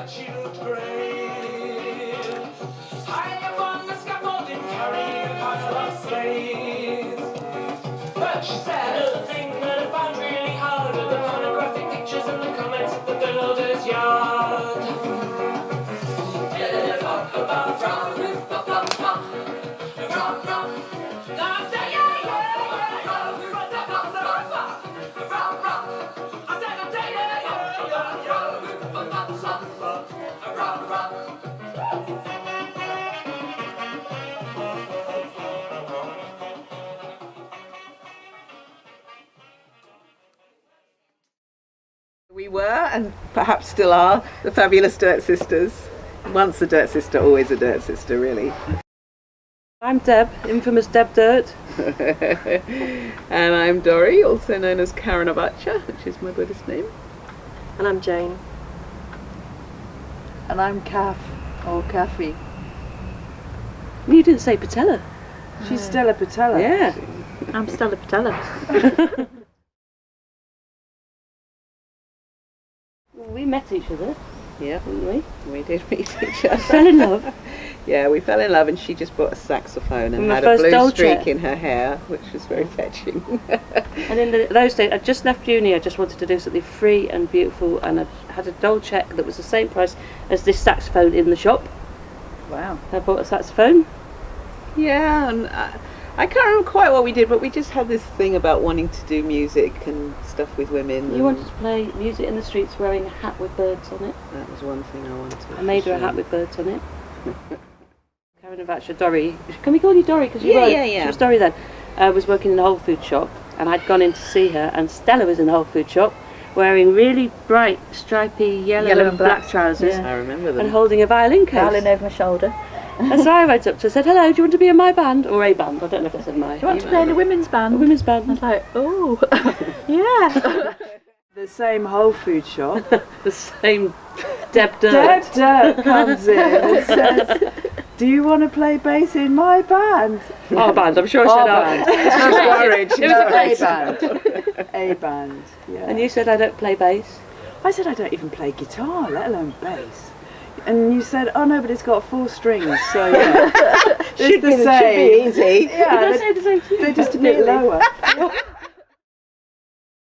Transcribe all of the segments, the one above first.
but she looked great. High up on the scaffolding, carrying a pile of slaves. But she said the thing that I found really hard were the pornographic pictures and the comments of the builder's yard. We were, and perhaps still are, the fabulous Dirt Sisters. Once a Dirt Sister, always a Dirt Sister, really. I'm Deb, infamous Deb Dirt. And I'm Dory, also known as Karanavacha, which is my Buddhist name. And I'm Jane. And I'm Kath, or Kathy. You didn't say Patella. She's Stella Patella. Yeah. I'm Stella Patella. We met each other, Yeah, didn't we? we did meet each other. Fell in love. Yeah, we fell in love, and she just bought a saxophone and My had a first blue Dolce. streak in her hair, which was very fetching. And in those days, I just left uni. I just wanted to do something free and beautiful, and I had a doll check that was the same price as this saxophone in the shop. Wow. I bought a saxophone. Yeah, and I can't remember quite what we did, but we just had this thing about wanting to do music and stuff with women. You wanted to play music in the streets wearing a hat with birds on it. That was one thing I wanted. I made her a hat with birds on it. Karanavacha, Dory. Can we call you Dory? Because Yeah. She was Dory then. Was working in a Whole Food shop, and I'd gone in to see her, and Stella was in the Whole Food shop, wearing really bright, stripy yellow and black trousers, I remember them. and holding a violin case. Violin over my shoulder. And so I went up to her and said, "Hello, do you want to be in my band?" Or a band, I don't know if I said my. Do you want to play in a women's A band? women's I band. was like, oh, yeah. The same Whole Food shop. The same Deb Dirt. Deb Dirt comes in and says, "Do you want to play bass in my band?" Our band, I'm sure I said Our our band. It was a A place. band. A band. Yeah. And you said I don't play bass. I said I don't even play guitar, let alone bass. And you said, "Oh no, but it's got 4 strings, so yeah." It's the same. Should be easy. Yeah, Did I say the same to you? they're just a bit lower.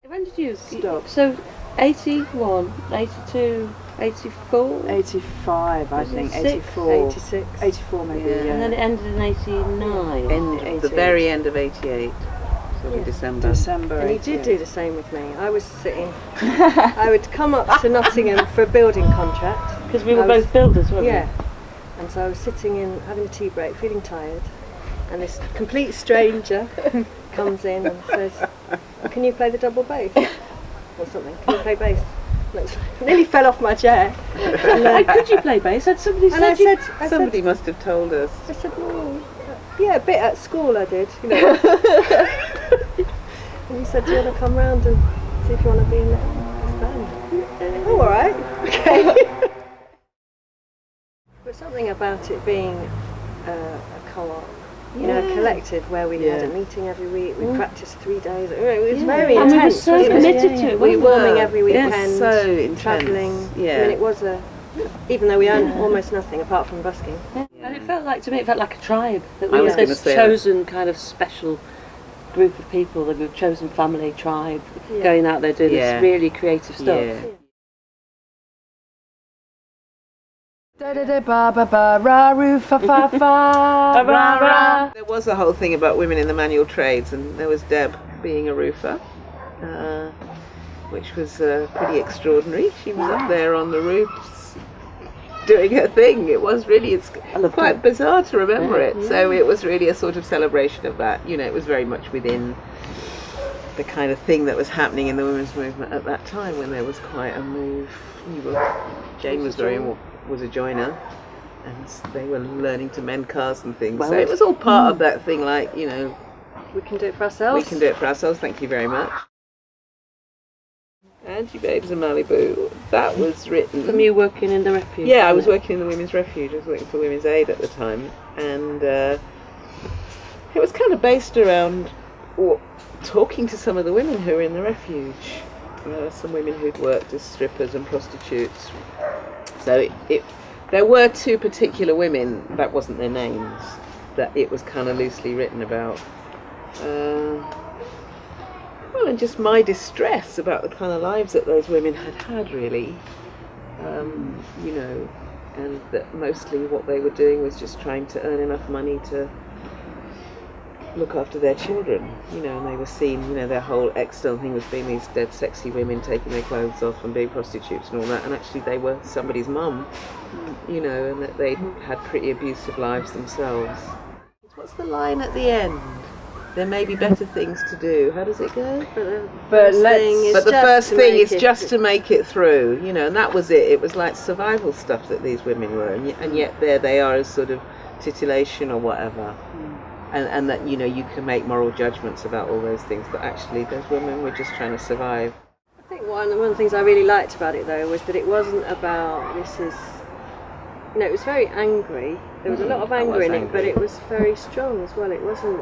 When did you Stop. So 81, 82, 84? 85, I think. 86? 84. 86. 84 maybe, Yeah. yeah. And then it ended in 89. End, the 88. very end of '88, sort of Yeah. December. December. And you did 88. do the same with me. I was sitting, I would come up to Nottingham for a building contract. Because we were I was- both builders, weren't Yeah. And so I was sitting in, having a tea break, feeling tired. And this complete stranger comes in and says, "Can you play the double bass?" Or something. "Can you play bass?" I nearly fell off my chair. How could you play bass? Had somebody And I said said, Somebody must have told us. "Oh, yeah, a bit at school I did, you know." And he said, "Do you want to come round and see if you want to be in this band?" "Oh, all right, okay." But something about it being a co-op, you know, a collective where we had a meeting every week, we practiced 3 days. It was very And we were intense. so wasn't it? committed to it, We weren't were warming every Yes, weekend, so intense. travelling. Yeah. I mean, it was even though we earned almost nothing apart from busking. And it felt like, to me, it felt like a tribe. That I we was were gonna this say that. chosen kind of special group of people, the chosen family, tribe, Yeah. going out there doing Yeah. this really creative stuff. Yeah. Da da da ba ba ba ra roo fa fa fa ra ra. There was a whole thing about women in the manual trades, and there was Deb being a roofer, which was pretty extraordinary. She was up there on the roofs doing her thing. It was really, it's quite bizarre to remember it. So it was really a sort of celebration of that. You know, it was very much within the kind of thing that was happening in the women's movement at that time, when there was quite a move. Jane was a joiner, and they were learning to mend cars and things. Well, so it was all part of that thing, like, you know, We can do it for ourselves. we can do it for ourselves, thank you very much. Angie Babes in Malibu, that was written... From you working in the refuge? Yeah, I was wasn't working in the Women's Refuge. I was working for Women's Aid at the time, and it was kind of based around talking to some of the women who were in the refuge. Some women who'd worked as strippers and prostitutes, So there were two particular women, that wasn't their names, that it was kind of loosely written about. Well, and just my distress about the kind of lives that those women had really. You know, and that mostly what they were doing was just trying to earn enough money to look after their children, you know, and they were seen, you know, their whole external thing was being these dead sexy women taking their clothes off and being prostitutes and all that, and actually they were somebody's mum, you know, and that they had pretty abusive lives themselves. What's the line at the end? There may be better things to do. How does it go? But the first thing is just to make it through, you know, and that was it. It was like survival stuff that these women were, and yet there they are as sort of titillation or whatever. And that, you know, you can make moral judgments about all those things, but actually those women were just trying to survive. I think one of the things I really liked about it though was that it wasn't about this is, you know, it was very angry. There was a lot of anger in it, but it was very strong as well. It wasn't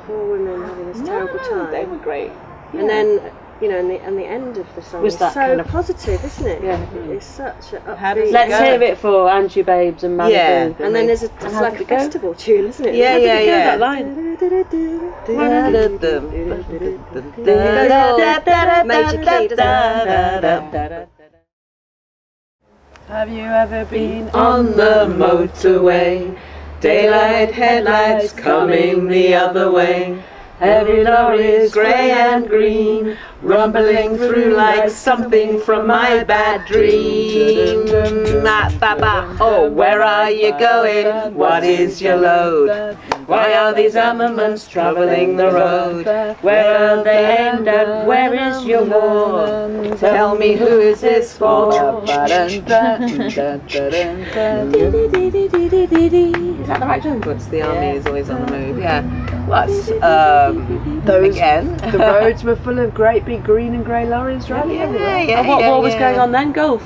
poor women having this terrible time. They were great. And then, you know, and the end of the song Was is that so kind of- positive, isn't it? Yeah. It's such an How does upbeat. it Let's go? hear it for Angie Babes and Malibu. Yeah. And then there's And it's how like did a it go? festival tune, isn't it? Yeah, How did yeah, it go, yeah. that line? Major key, doesn't it? Have you ever been On the motorway, daylight headlights coming the other way. Heavy lorries, grey and green, rumbling through like something from my bad dream. Oh, where are you going? What is your load? Why are these armaments travelling the road? Where are they aimed at? Where is your war? Tell me, who is this for? Is that the right tune? What's the army is always on the move? Yeah. What's Those again? The roads were full of great big green and grey lorries driving everywhere. And what war was going on then? Gulf?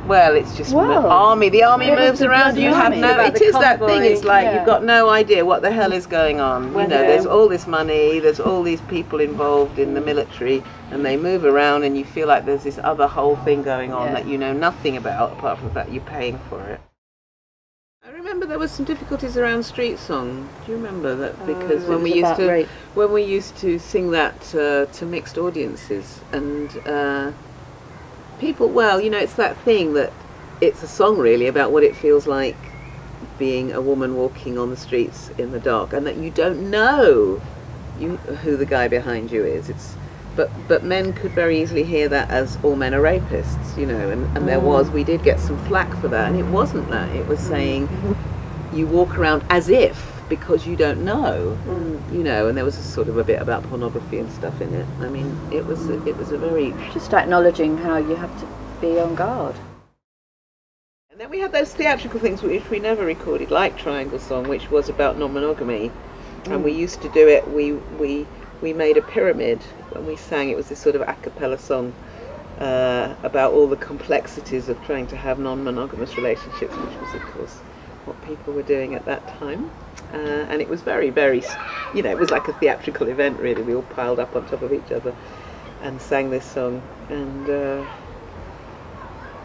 Well, it's just Well, army. The army it was moves the around. You bloody have army. no. About It the is that thing. convoy, It's like yeah. you've got no idea what the hell is going on. You When know, they- there's all this money. There's all these people involved in the military, and they move around, and you feel like there's this other whole thing going on Yeah. that you know nothing about, apart from the fact you're paying for it. I remember there was some difficulties around street song. Do you remember that? Because when we used to when we used to sing that to mixed audiences, and people, well, you know, it's that thing that it's a song really about what it feels like being a woman walking on the streets in the dark, and that you don't know who the guy behind you is. But men could very easily hear that as all men are rapists, you know, and we did get some flack for that, and it wasn't that. It was saying you walk around as if, because you don't know, you know, and there was sort of a bit about pornography and stuff in it. I mean, it was a very... Just acknowledging how you have to be on guard. And then we had those theatrical things which we never recorded, like Triangle Song, which was about non-monogamy, and we used to do it. We made a pyramid when we sang. It was this sort of a cappella song about all the complexities of trying to have non-monogamous relationships, which was, of course, what people were doing at that time. And it was very, very, you know, it was like a theatrical event, really. We all piled up on top of each other and sang this song, and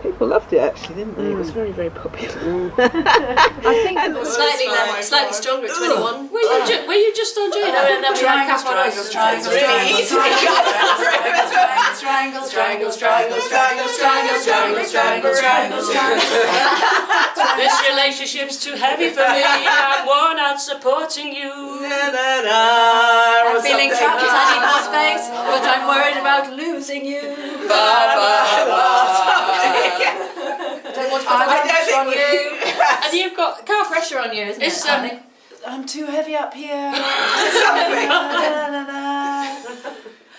people loved it, actually, didn't they? It was very, very popular. I think Slightly stronger at 21. Were you just on Jane? And then we had Triangles, triangles, triangles, triangles, triangles, triangles, triangles, triangles, triangles, triangles, triangles, triangles. This relationship's too heavy for me. I'm worn out supporting you. I'm feeling trapped, I need more space, but I'm worried about losing you. Don't want to put pressure on you. And you've got Pressure on you, isn't it? I'm too heavy up here.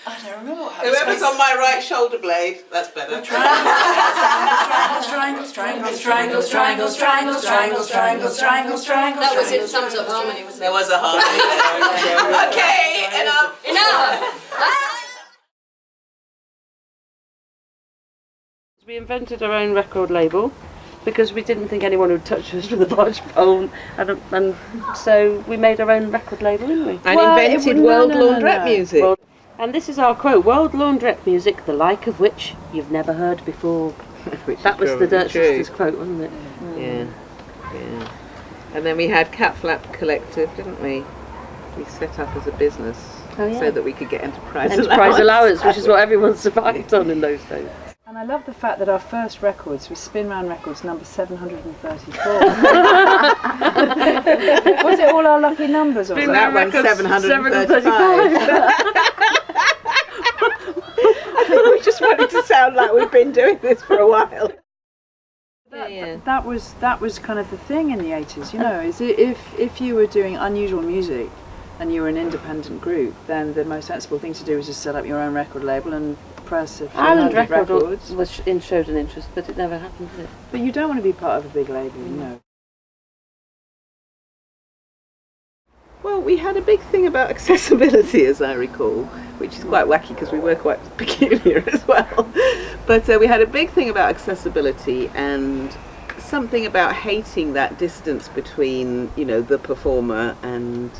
I don't remember what happened. Whoever's on my right shoulder blade, that's better. Triangles, triangles, triangles, triangles, triangles, triangles, triangles, triangles, triangles. That was it, sums up harmony, wasn't There was a harmony. Okay, enough. We invented our own record label because we didn't think anyone would touch us with a barge pole, and so we made our own record label, didn't we? And invented world laundrette music. And this is our quote: "World laundrette music, the like of which you've never heard before." Which That is was the probably Dirt true. Sisters quote, wasn't it? Yeah, yeah. And then we had Cat Flap Collective, didn't we? We set up as a business so that we could get enterprise allowance, which is what everyone survived on in those days. And I love the fact that our first records was Spin Round Records number 734. Was it all our lucky numbers? Or So something? that one's 735. I thought we just wanted to sound like we've been doing this for a while. That was kind of the thing in the 80s, you know, is if you were doing unusual music and you were an independent group, then the most sensible thing to do was just set up your own record label and press a few Island hundred Record records. showed an interest, but it never happened, did it? But you don't want to be part of a big label, you know. Well, we had a big thing about accessibility, as I recall, which is quite wacky because we were quite peculiar as well. But we had a big thing about accessibility and something about hating that distance between, you know, the performer and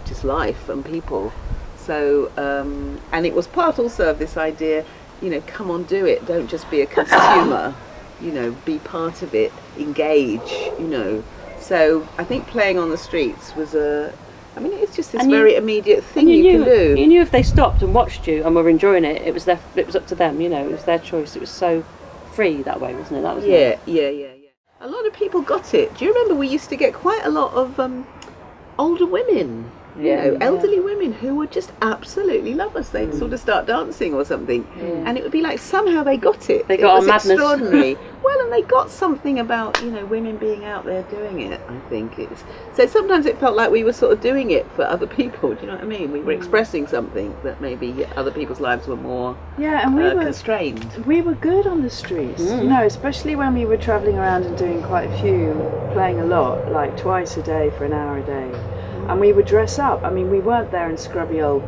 just life and people. So, and it was part also of this idea, you know, come on, do it. Don't just be a consumer, you know, be part of it, engage, you know. So I think playing on the streets was it's just this very immediate thing you can do. You knew if they stopped and watched you and were enjoying it, it was up to them, you know, it was their choice. It was so free that way, wasn't it? That was Yeah. A lot of people got it. Do you remember we used to get quite a lot of older women, you know, elderly women who would just absolutely love us. They'd sort of start dancing or something, and it would be like somehow they got it. They got it was our madness. Extraordinary. Well, and they got something about, you know, women being out there doing it. I think it's so. Sometimes it felt like we were sort of doing it for other people. Do you know what I mean? We were expressing something that maybe other people's lives were more And we were constrained. We were good on the streets, you know, especially when we were travelling around and doing quite a few, playing a lot, like twice a day for an hour a day. And we would dress up. I mean, we weren't there in scrubby old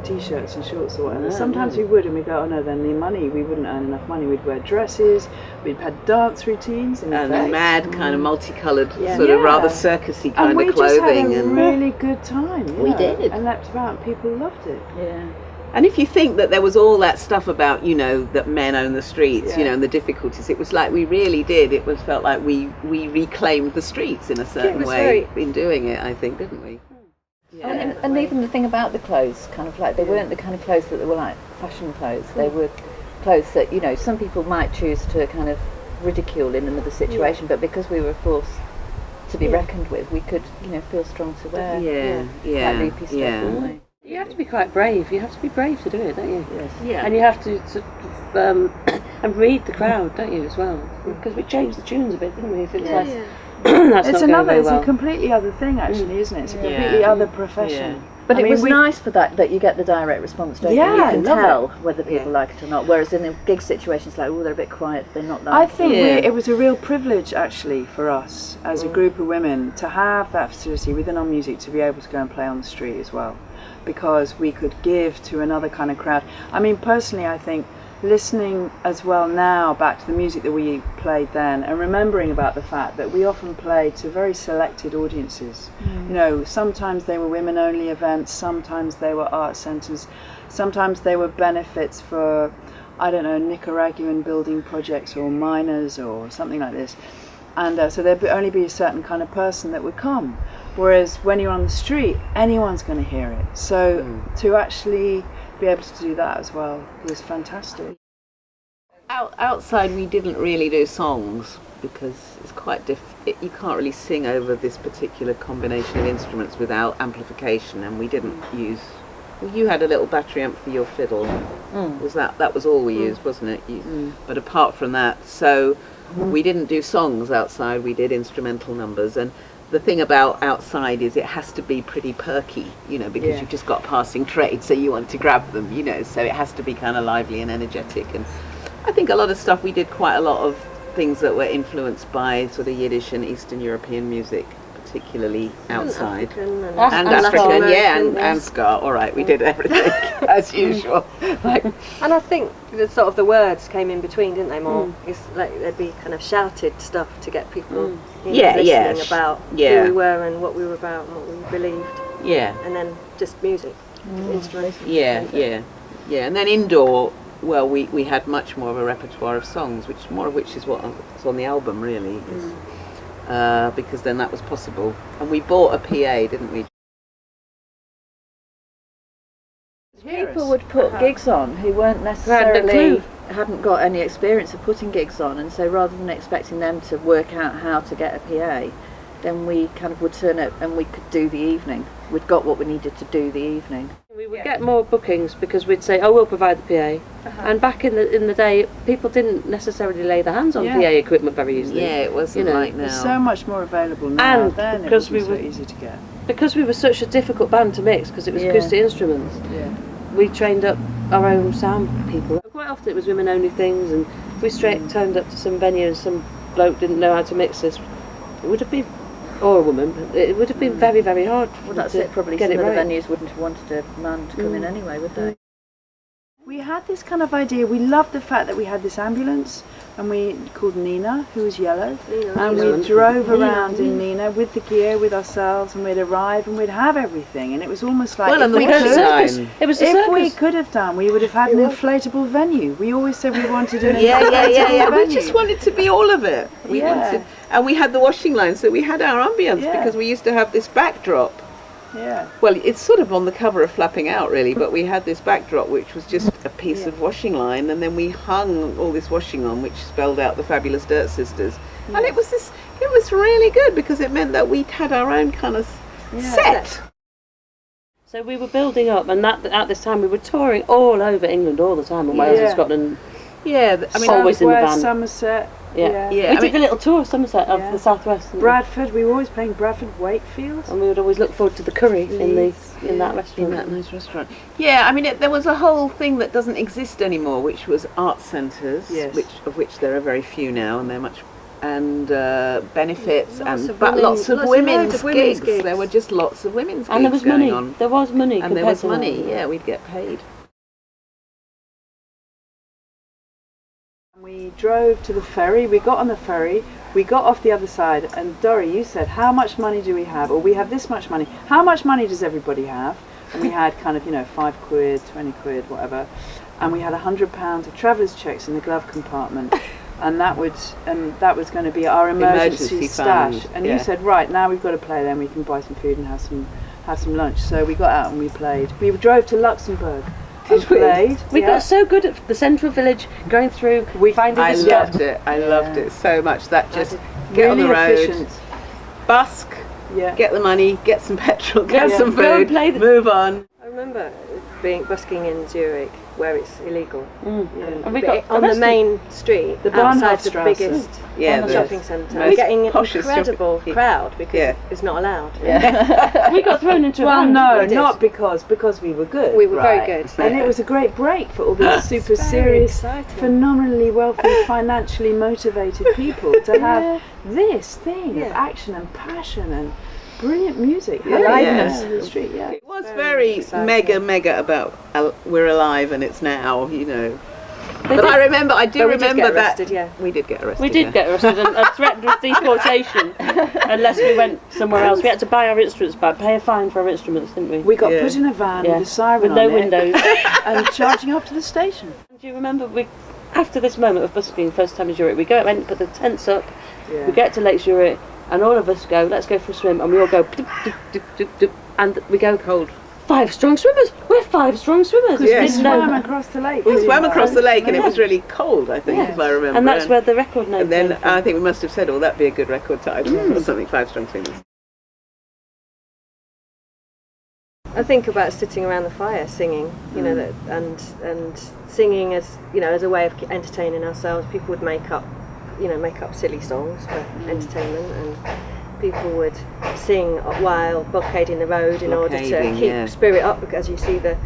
t-shirts and shorts or whatever. Sometimes we would, and we'd go, oh no, then the money, we wouldn't earn enough money. We'd wear dresses, we'd had dance routines. And mad kind of multicoloured, sort of rather circusy kind of clothing. And we just had a really good time. We did. And leapt about, and people loved it. Yeah. And if you think that there was all that stuff about, you know, that men own the streets, you know, and the difficulties, it was like we really did. It was felt like we reclaimed the streets in a certain way in doing it, I think, didn't we? Yeah. And even the thing about the clothes, kind of like they weren't the kind of clothes that they were like fashion clothes. They were clothes that, you know, some people might choose to kind of ridicule in another situation, but because we were forced to be reckoned with, we could, you know, feel strong to wear. Quite loopy stuff, didn't we? You have to be quite brave. You have to be brave to do it, don't you? Yes. Yeah. And you have to sort of, and read the crowd, don't you, as well? Because we changed the tunes a bit, didn't we? If it's like, that's It's not going very it's well. a completely other thing, actually, isn't it? It's a completely other profession. But I it mean, was nice for that you get the direct response, don't you? Yeah, You I can love tell whether people like it or not. Whereas in the gig situations, like, oh, they're a bit quiet, they're not that. I think it was a real privilege, actually, for us as a group of women to have that facility within our music to be able to go and play on the street as well, because we could give to another kind of crowd. I mean, personally, I think listening as well now back to the music that we played then and remembering about the fact that we often played to very selected audiences. You know, sometimes they were women only events, sometimes they were art centres, sometimes they were benefits for, I don't know, Nicaraguan building projects or miners or something like this. And so there'd only be a certain kind of person that would come. Whereas when you're on the street, anyone's going to hear it. So to actually be able to do that as well was fantastic. Outside we didn't really do songs because it's quite you can't really sing over this particular combination of instruments without amplification, and we didn't use. Well, you had a little battery amp for your fiddle. Was that was all we used, wasn't it? But apart from that, so we didn't do songs outside. We did instrumental numbers, and the thing about outside is it has to be pretty perky, you know, because you've just got passing trade, so you want to grab them, you know, so it has to be kind of lively and energetic. And I think a lot of stuff, we did quite a lot of things that were influenced by sort of Yiddish and Eastern European music, particularly outside. And African, and ska. All right, we did everything as usual. And I think the the words came in between, didn't they? More, it's like there'd be kind of shouted stuff to get people listening about who we were and what we were about and what we believed. Yeah. And then just music, instruments. Yeah. And then indoor, well, we had much more of a repertoire of songs, more of which is what's on the album, really. Because then that was possible. And we bought a PA, didn't we? People would put gigs on who weren't necessarily hadn't got any experience of putting gigs on, and so rather than expecting them to work out how to get a PA, then we kind of would turn up and we could do the evening. We'd got what we needed to do the evening. We would get more bookings because we'd say, "Oh, we'll provide the PA." And back in the day, people didn't necessarily lay their hands on PA equipment very easily. Yeah, it wasn't like now. There's so much more available now. And then because it we wasn't were so easy to get. Because we were such a difficult band to mix because it was acoustic instruments. Yeah. We trained up our own sound people. Quite often it was women-only things, and if we turned up to some venue and some bloke didn't know how to mix this, it would have been, or a woman, it would have been very, very hard. Well, that's it. Probably get some it of the right. venues wouldn't have wanted a man to come in anyway, would they? We had this kind of idea. We loved the fact that we had this ambulance, and we called Nina, who was yellow, and we drove around in Nina with the gear, with ourselves, and we'd arrive and we'd have everything, and it was almost like Well, and the we washing could- line. It was a if we circus. could have done, we would have had an inflatable venue. We always said we wanted an Yeah. inflatable We venue. just wanted to be all of it. We wanted, and we had the washing line, so we had our ambience because we used to have this backdrop. Yeah. Well, it's sort of on the cover of Flapping Out, really, but we had this backdrop which was just a piece of washing line, and then we hung all this washing on, which spelled out the Fabulous Dirt Sisters. And it was really good because it meant that we'd had our own kind of set. So we were building up, and at this time we were touring all over England all the time, and Wales and Scotland. Yeah, I mean, Always in the Southwest, van. Somerset. Yeah. Yeah, We I did mean- a little tour of Somerset of the southwest, didn't we? Bradford. We were always playing Bradford, Wakefield. And we would always look forward to the curry in that in restaurant. that nice restaurant. Yeah, I mean, there was a whole thing that doesn't exist anymore, which was art centres, of which there are very few now, and they're much, and benefits, but lots of women's gigs. There were just lots of women's gigs And there was going money. on. There was money. And there compared was to money. now. Yeah, we'd get paid. We drove to the ferry, we got on the ferry, we got off the other side, and Dorrie, you said, how much money do we have? Or we have this much money. How much money does everybody have? And we had kind of, £5, 20 quid, whatever. And we had £100 of travellers' checks in the glove compartment. And that was going to be our emergency stash. fund, And you said, right, now we've got to play, then we can buy some food and have some lunch. So we got out and we played. We drove to Luxembourg. And played. We got so good at the central village, going through, finding I the stuff. loved it. I loved it so much. That just really get on the road, efficient. busk, get the money, get some petrol, get some Go and food, play move on. I remember busking in Zurich, where it's illegal. And we got On the arrested. main street, The outside the Bahnhofstrasse. biggest Yeah, shopping centre, most getting an poshest incredible shopping- crowd because Yeah. it's not allowed. We got thrown into a Well, van. no, We did. not because we were good. We were Right. very good. And it was a great break for all these super serious, exciting. phenomenally wealthy, financially motivated people to have this thing of action and passion and brilliant music, aliveness in the street. Yeah, It was very mega about we're alive and it's now, But I remember, I do But we did remember get that arrested, yeah. we did get arrested. We did get arrested and threatened with deportation unless we went somewhere else. We had to buy our instruments back, pay a fine for our instruments, didn't we? we got put in a van with a siren with on no it windows. and charging off to the station. Do you remember after this moment of busking, first time in Zurich, we go and put the tents up, we get to Lake Zurich, and all of us go, let's go for a swim, and we all go, doop, doop, doop, doop, doop, and we go cold. 5 strong swimmers. We're 5 strong swimmers. Yeah. We Didn't know swam that. across the lake. We swam across the lake and it was really cold, I think, if I remember. And that's where the record name And then came from. I think we must have said, oh, that'd be a good record title or something, 5 Strong Swimmers. I think about sitting around the fire singing, that, and singing as as a way of entertaining ourselves. People would make up silly songs for entertainment, and people would sing while blockading the road in order to Blockading, keep spirit up, because you see the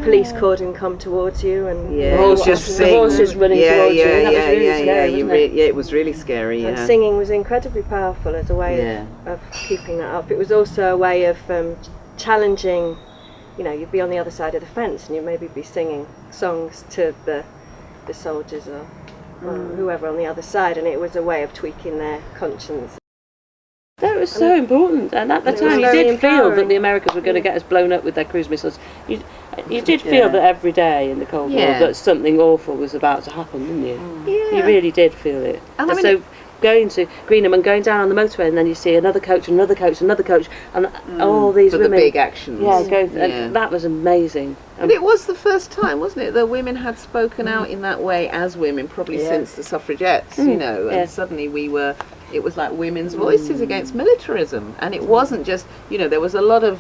police cordon come towards you, and Yeah, The horses running towards you. And that was really scary, wasn't it? it was really scary. And Yeah. singing was incredibly powerful as a way of keeping that up. It was also a way of challenging. You'd be on the other side of the fence and you'd maybe be singing songs to the soldiers or whoever on the other side, and it was a way of tweaking their conscience. There was so important, and at the It was time you very did feel that empowering. the Americans were going to get us blown up with their cruise missiles. You did feel that every day in the Cold War Yeah. that something awful was about to happen, didn't you? Yeah. You really did feel it. And I mean, so going to Greenham and going down on the motorway, and then you see another coach, another coach, another coach, and all these for women. the big actions. Yeah, Yeah. and that was amazing. And it was the first time, wasn't it, that women had spoken out in that way as women, probably Yeah. since the suffragettes, you know, and Yeah. suddenly it was like women's voices against militarism. And it wasn't just, you know, there was a lot of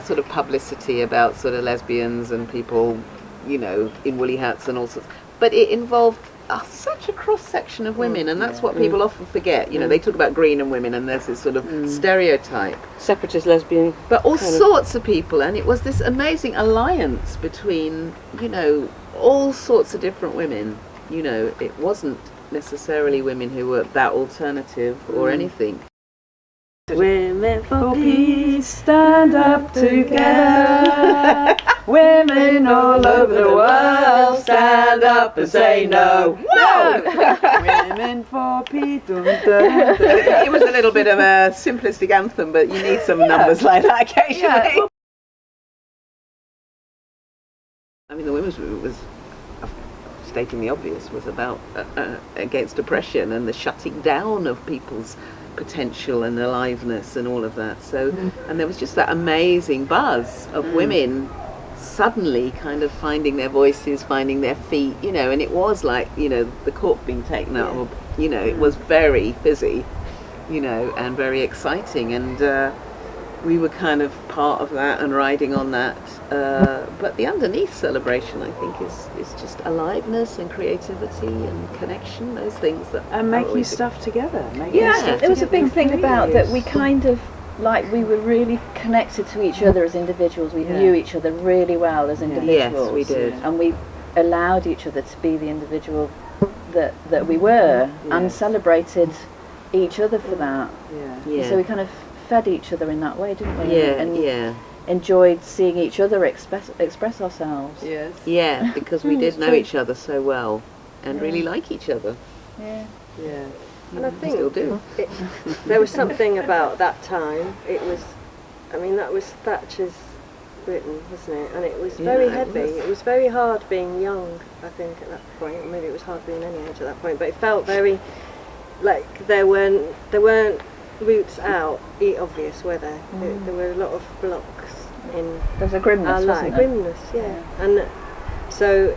sort of publicity about sort of lesbians and people, you know, in woolly hats and all sorts, but it involved such a cross-section of women, and that's what people often forget. You know, they talk about Greenham women and there's this sort of stereotype. Separatist lesbian. But all kind of- sorts of people, and it was this amazing alliance between, you know, all sorts of different women. You know, it wasn't necessarily women who were that alternative or anything. Women for For peace. peace, stand up together. Women all over the world, stand up and say no. No! Women for peace. Dun, dun, dun. It was a little bit of a simplistic anthem, but you need some numbers like that occasionally. I mean, the women's movement was, stating the obvious, was about against oppression and the shutting down of people's potential and aliveness and all of that. So, and there was just that amazing buzz of women suddenly kind of finding their voices, finding their feet, you know, and it was like, you know, the cork being taken out of, you know, it was very fizzy, you know, and very exciting, and we were kind of part of that and riding on that. But the underneath celebration, I think, is just aliveness and creativity and connection, those things that And are making always- stuff together. Yeah. There was a big thing about that we Yes. kind of, like, we were really connected to each other as individuals. We knew each other really well as individuals. Yes, we did. And we allowed each other to be the individual that we were, and celebrated each other for that. Yeah. Yeah. So we kind of fed each other in that way, didn't we? Yeah, And yeah, enjoyed seeing each other express ourselves. Yes. yeah, because we did It's know true. each other so well and really like each other. Yeah. Yeah. And I We think still do. there was something about that time. It was, I mean, that was Thatcher's Britain, wasn't it? And it was very Yeah, it heavy. was. It was very hard being young, I think, at that point. Or maybe it was hard being any age at that point. But it felt very like there weren't routes out. Obvious, were there? There were a lot of blocks in There was a grimness, our life. wasn't there? Grimness, yeah. And so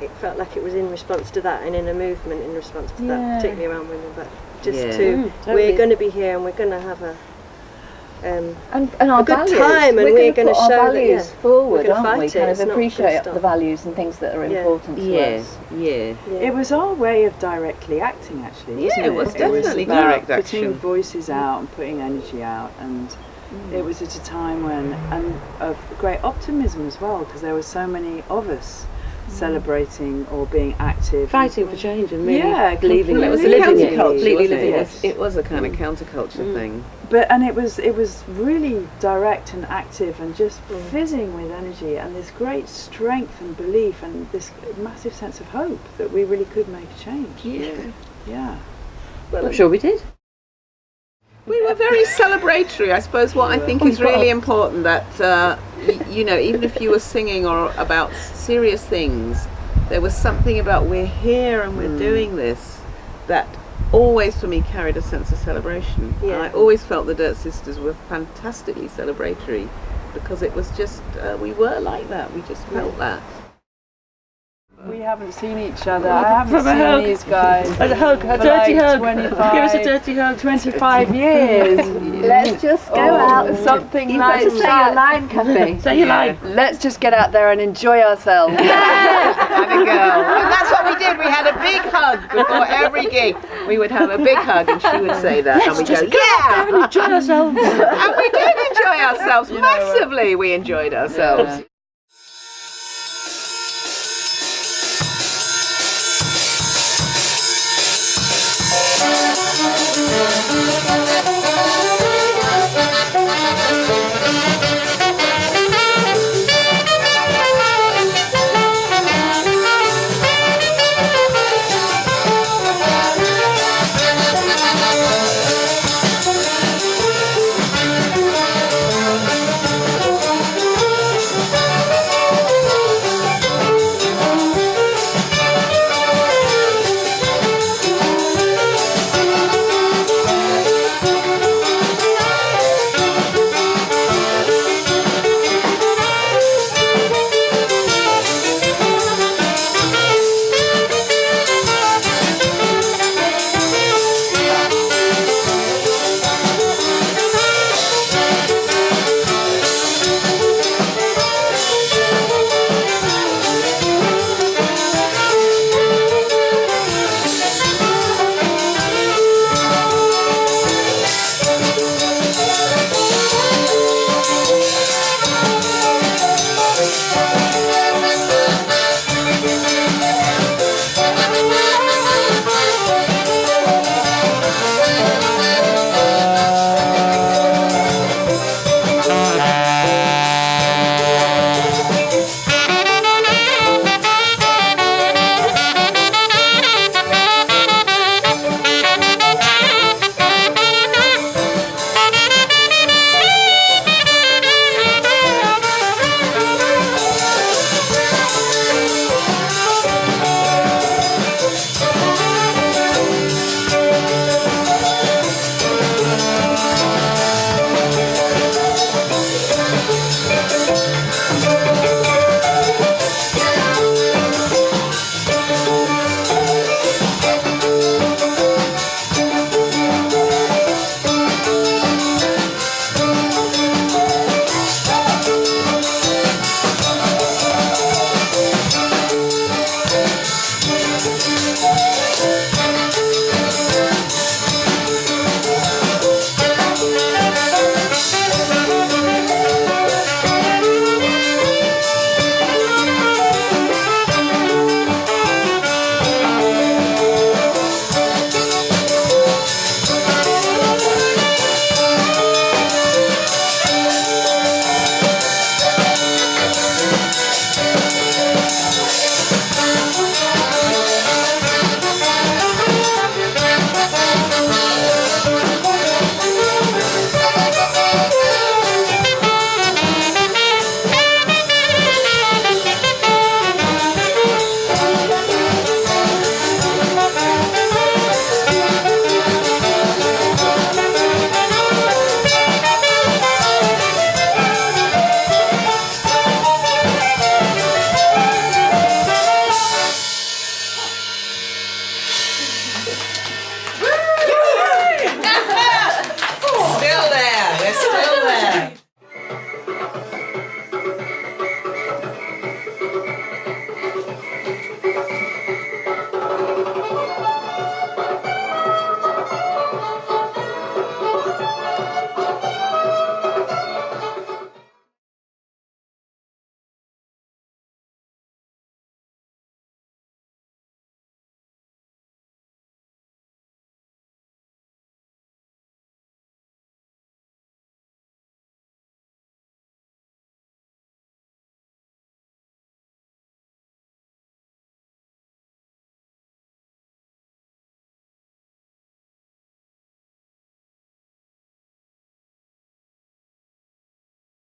it felt like it was in response to that and in a movement in response to Yeah. that, particularly around women, but just Yeah. to Totally. we're going to be here and we're going to have a And our a good values. time, and we're gonna gonna put our show that, values yeah, forward, we're gonna aren't we? fight it, Kind it's of not gonna appreciate stop. the values and things that are Yeah. important to Yeah, us. yeah. It was our way of directly acting, actually. Yeah, wasn't it was definitely about direct putting action. voices out and putting energy out, and it was at a time when, and of great optimism as well, because there were so many of us celebrating or being active, Fighting for change and really Yeah, believing it was completely. living it, Counterculture, completely wasn't living it? it. It was a kind of counterculture thing. But it was really direct and active and just fizzing with energy and this great strength and belief and this massive sense of hope that we really could make a change. Yeah. I'm sure we did. We were very celebratory. I suppose what I think is really important that, you know, even if you were singing or about serious things, there was something about we're here and we're doing this that always for me carried a sense of celebration. Yeah. And I always felt the Dirt Sisters were fantastically celebratory because it was just, we were like that. We just felt that. We haven't seen each other. I haven't From a seen hug. these guys. A hug, a for dirty like hug. 25 Give us a dirty hug. 25 yees. Let's just go out. Something You've like got to say that. your line, Kathy. Say your line. Let's just get out there and enjoy ourselves. And a girl. And that's what we did. We had a big hug before every gig. We would have a big hug and she would say that. And we'd go, yeah! And enjoy ourselves. And we did enjoy ourselves massively. We enjoyed ourselves. Thank you.